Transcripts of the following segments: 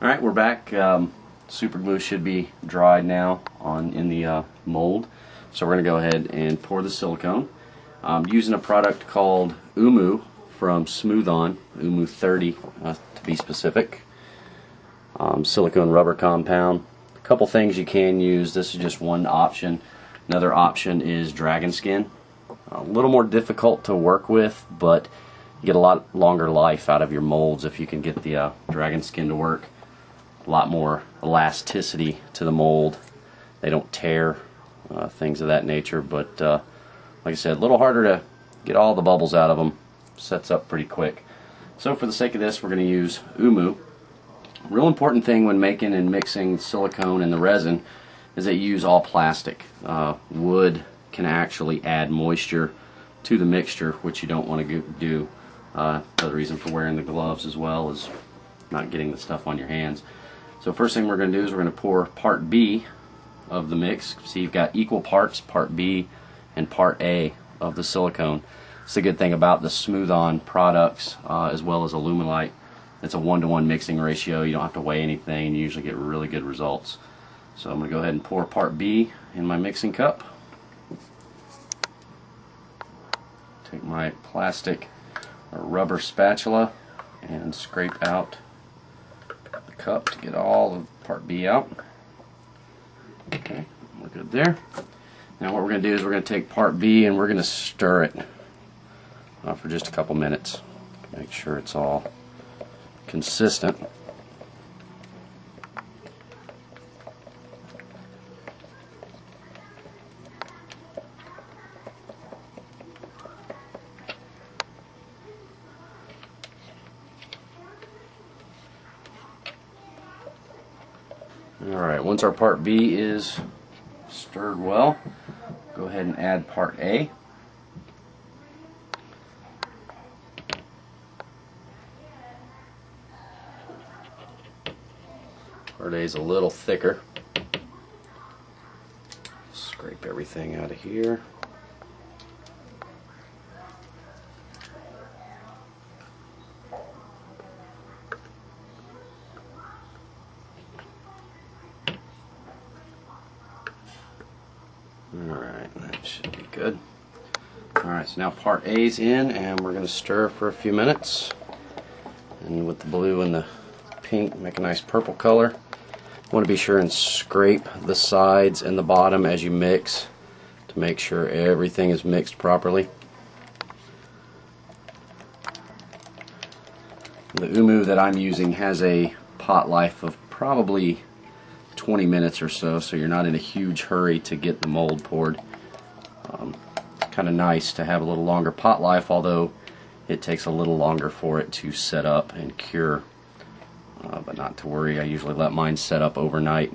Alright, we're back. Super glue should be dried now in the mold. So we're going to go ahead and pour the silicone. Using a product called Umu from Smooth On, Umu 30 to be specific. Silicone rubber compound. A couple things you can use. This is just one option. Another option is dragon skin. A little more difficult to work with, but you get a lot longer life out of your molds if you can get the dragon skin to work. A lot more elasticity to the mold. They don't tear, things of that nature, but like I said, a little harder to get all the bubbles out of them. Sets up pretty quick. So for the sake of this, we're going to use Umu. Real important thing when making and mixing silicone and the resin is that you use all plastic. Wood can actually add moisture to the mixture, which you don't want to do. Another reason for wearing the gloves as well is not getting the stuff on your hands. So first thing we're going to do is we're going to pour part B of the mix. See, you've got equal parts, part B and part A of the silicone. It's a good thing about the Smooth On products as well as Alumilite. It's a 1-to-1 mixing ratio. You don't have to weigh anything, and you usually get really good results. So I'm going to go ahead and pour part B in my mixing cup. Take my plastic or rubber spatula and scrape out the cup to get all of part B out. Okay, we're good there. Now what we're going to do is we're going to take part B and we're going to stir it for just a couple minutes. Make sure it's all consistent. Alright, once our part B is stirred well, go ahead and add part A. Part A is a little thicker. Scrape everything out of here. Alright, that should be good. Alright, so now part A's in, and we're going to stir for a few minutes. And with the blue and the pink, make a nice purple color. You want to be sure and scrape the sides and the bottom as you mix to make sure everything is mixed properly. The Umu that I'm using has a pot life of probably 20 minutes or so, so you're not in a huge hurry to get the mold poured. Kind of nice to have a little longer pot life, although it takes a little longer for it to set up and cure. But not to worry, I usually let mine set up overnight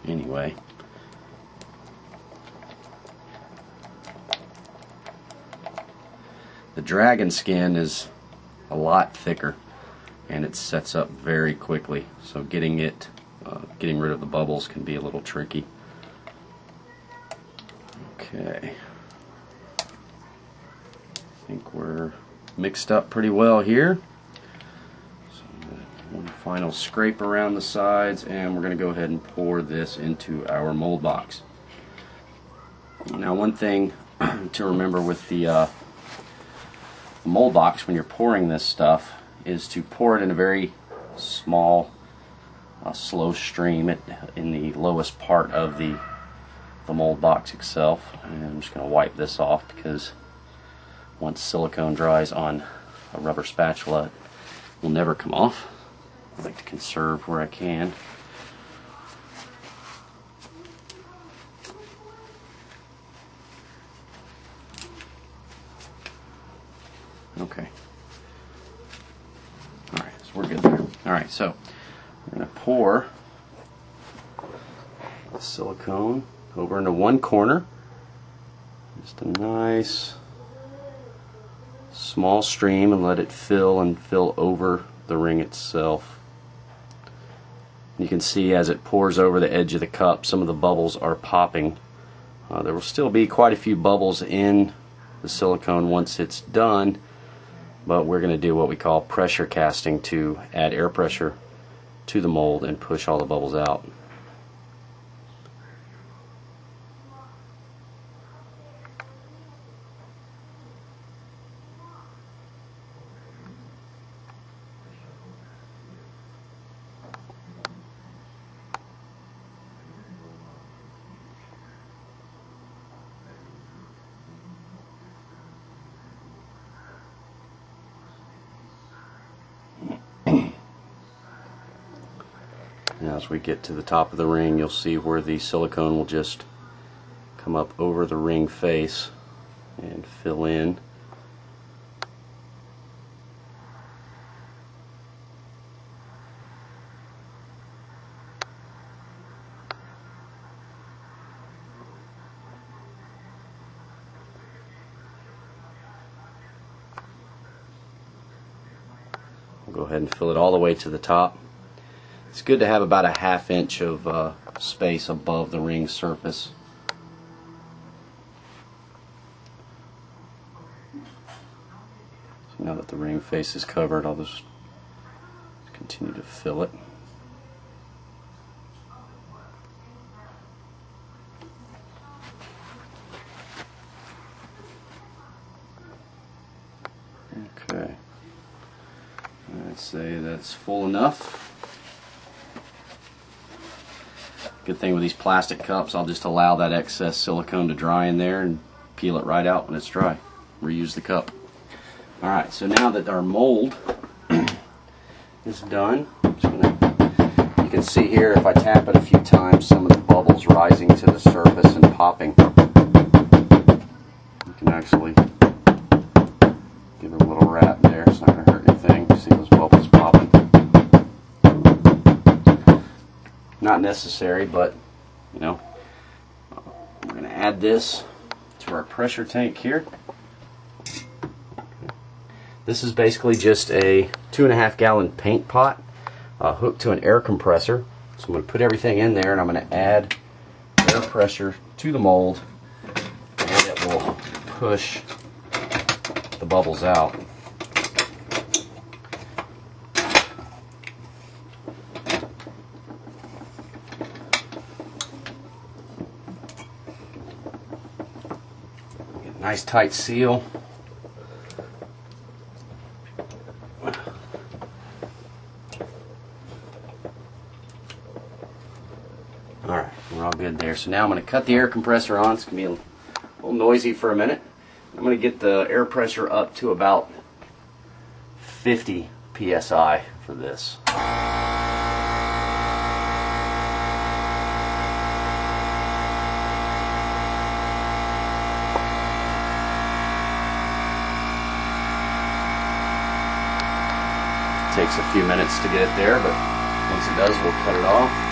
anyway. The dragon skin is a lot thicker and it sets up very quickly, so getting rid of the bubbles can be a little tricky. Okay, I think we're mixed up pretty well here. One final scrape around the sides, and we're going to go ahead and pour this into our mold box. Now, one thing to remember with the mold box when you're pouring this stuff is to pour it in a very small, slow stream in the lowest part of the mold box itself. And I'm just going to wipe this off because once silicone dries on a rubber spatula, it will never come off. I like to conserve where I can. Okay. Alright, so we're good there. Alright, so we're going to pour the silicone over into one corner. Just a nice small stream, and let it fill over the ring itself. You can see as it pours over the edge of the cup, some of the bubbles are popping. There will still be quite a few bubbles in the silicone once it's done, but we're going to do what we call pressure casting to add air pressure to the mold and push all the bubbles out. Now as we get to the top of the ring, you'll see where the silicone will just come up over the ring face and fill in. We'll go ahead and fill it all the way to the top. It's good to have about a ½ inch of space above the ring surface. So now that the ring face is covered, I'll just continue to fill it. Okay. I'd say that's full enough. Good thing with these plastic cups, I'll just allow that excess silicone to dry in there and peel it right out when it's dry. Reuse the cup. Alright, so now that our mold is done, you can see here if I tap it a few times, some of the bubbles rising to the surface and popping. You can actually give it a little rap there, it's not going to hurt anything. See those bubbles popping. Not necessary, but you know, we're going to add this to our pressure tank here. This is basically just a 2.5 gallon paint pot hooked to an air compressor. So I'm going to put everything in there and I'm going to add air pressure to the mold, and it will push the bubbles out. Nice tight seal. Alright, we're all good there. So now I'm going to cut the air compressor on. It's going to be a little noisy for a minute. I'm going to get the air pressure up to about 50 psi for this. Takes a few minutes to get it there, but once it does, we'll cut it off.